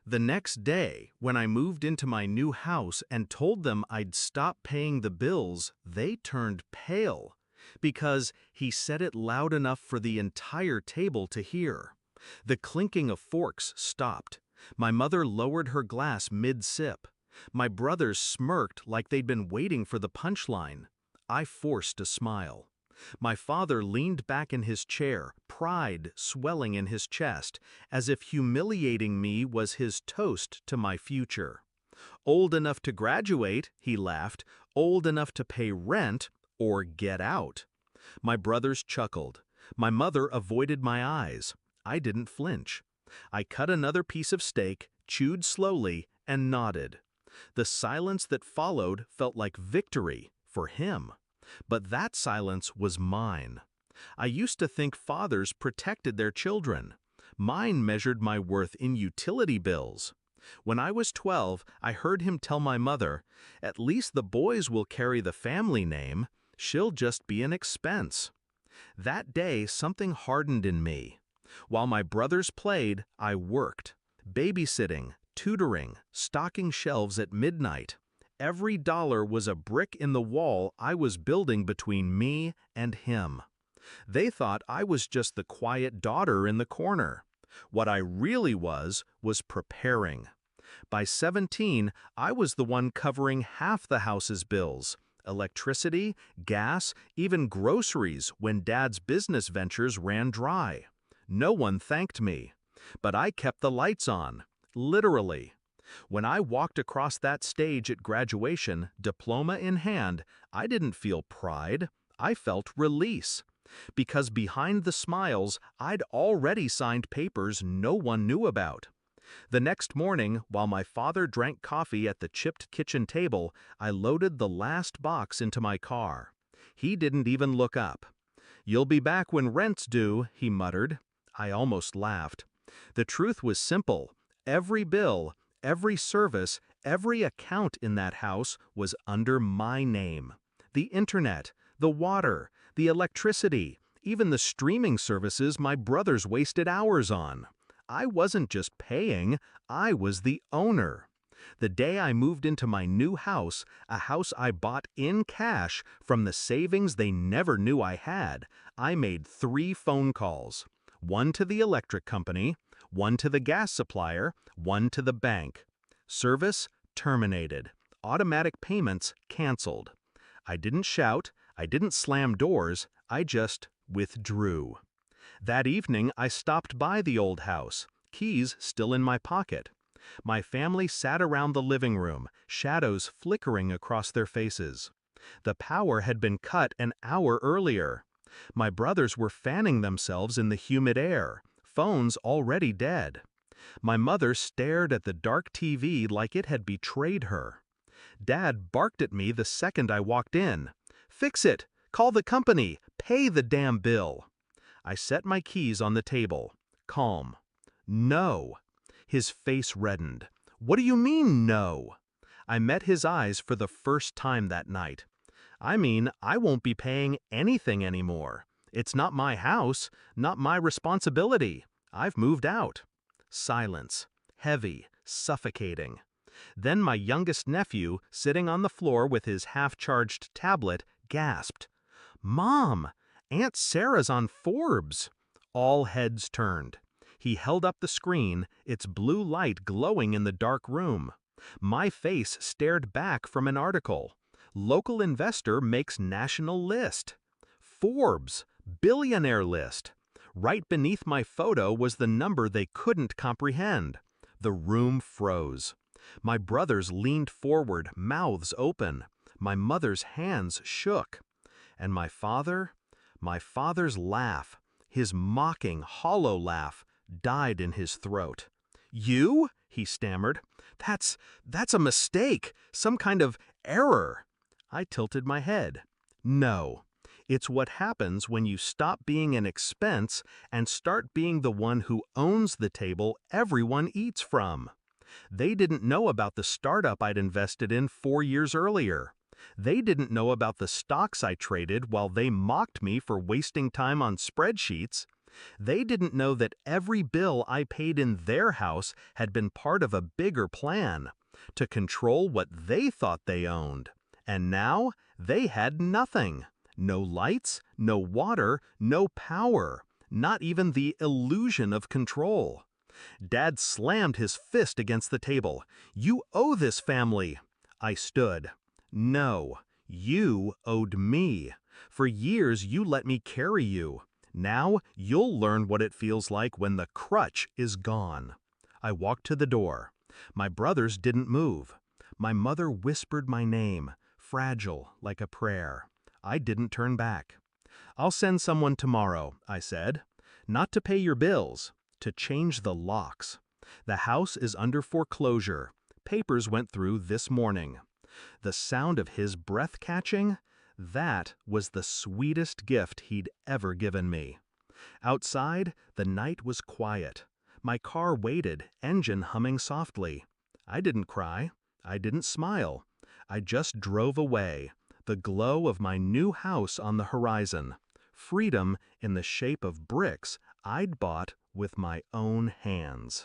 The next day, when I moved into my new house and told them I'd stop paying the bills, they turned pale because he said it loud enough for the entire table to hear. The clinking of forks stopped. My mother lowered her glass mid-sip. My brothers smirked like they'd been waiting for the punchline. I forced a smile. My father leaned back in his chair, pride swelling in his chest, as if humiliating me was his toast to my future. Old enough to graduate, he laughed, old enough to pay rent or get out. My brothers chuckled. My mother avoided my eyes. I didn't flinch. I cut another piece of steak, chewed slowly, and nodded. The silence that followed felt like victory for him. But that silence was mine. I used to think fathers protected their children. Mine measured my worth in utility bills. When I was 12, I heard him tell my mother, "At least the boys will carry the family name. She'll just be an expense." That day, something hardened in me. While my brothers played, I worked. Babysitting, tutoring, stocking shelves at midnight. Every dollar was a brick in the wall I was building between me and him. They thought I was just the quiet daughter in the corner. What I really was preparing. By 17, I was the one covering half the house's bills. Electricity, gas, even groceries when Dad's business ventures ran dry. No one thanked me. But I kept the lights on. Literally. When I walked across that stage at graduation, diploma in hand, I didn't feel pride. I felt release. Because behind the smiles, I'd already signed papers no one knew about. The next morning, while my father drank coffee at the chipped kitchen table, I loaded the last box into my car. He didn't even look up. "You'll be back when rent's due," he muttered. I almost laughed. The truth was simple. Every bill, every service, every account in that house was under my name. The internet, the water, the electricity, even the streaming services my brothers wasted hours on. I wasn't just paying, I was the owner. The day I moved into my new house, a house I bought in cash from the savings they never knew I had, I made 3 phone calls. One to the electric company, one to the gas supplier, one to the bank. Service terminated. Automatic payments canceled. I didn't shout, I didn't slam doors, I just withdrew. That evening, I stopped by the old house, keys still in my pocket. My family sat around the living room, shadows flickering across their faces. The power had been cut an hour earlier. My brothers were fanning themselves in the humid air, phones already dead. My mother stared at the dark TV like it had betrayed her. Dad barked at me the second I walked in. "Fix it! Call the company! Pay the damn bill!" I set my keys on the table. Calm. "No." His face reddened. "What do you mean, no?" I met his eyes for the first time that night. "I mean, I won't be paying anything anymore. It's not my house, not my responsibility. I've moved out." Silence. Heavy, suffocating. Then my youngest nephew, sitting on the floor with his half-charged tablet, gasped. "Mom, Aunt Sarah's on Forbes." All heads turned. He held up the screen, its blue light glowing in the dark room. My face stared back from an article. "Local investor makes national list." Forbes, billionaire list. Right beneath my photo was the number they couldn't comprehend. The room froze. My brothers leaned forward, mouths open. My mother's hands shook. And my father's laugh, his mocking, hollow laugh, died in his throat. "You?" he stammered. That's a mistake, some kind of error." I tilted my head. "No. It's what happens when you stop being an expense and start being the one who owns the table everyone eats from." They didn't know about the startup I'd invested in 4 years earlier. They didn't know about the stocks I traded while they mocked me for wasting time on spreadsheets. They didn't know that every bill I paid in their house had been part of a bigger plan to control what they thought they owned. And now they had nothing. No lights, no water, no power, not even the illusion of control. Dad slammed his fist against the table. "You owe this family." I stood. "No, you owed me. For years you let me carry you. Now you'll learn what it feels like when the crutch is gone." I walked to the door. My brothers didn't move. My mother whispered my name, fragile like a prayer. I didn't turn back. "I'll send someone tomorrow," I said. "Not to pay your bills, to change the locks. The house is under foreclosure. Papers went through this morning." The sound of his breath catching, that was the sweetest gift he'd ever given me. Outside, the night was quiet. My car waited, engine humming softly. I didn't cry. I didn't smile. I just drove away, the glow of my new house on the horizon. Freedom in the shape of bricks I'd bought with my own hands.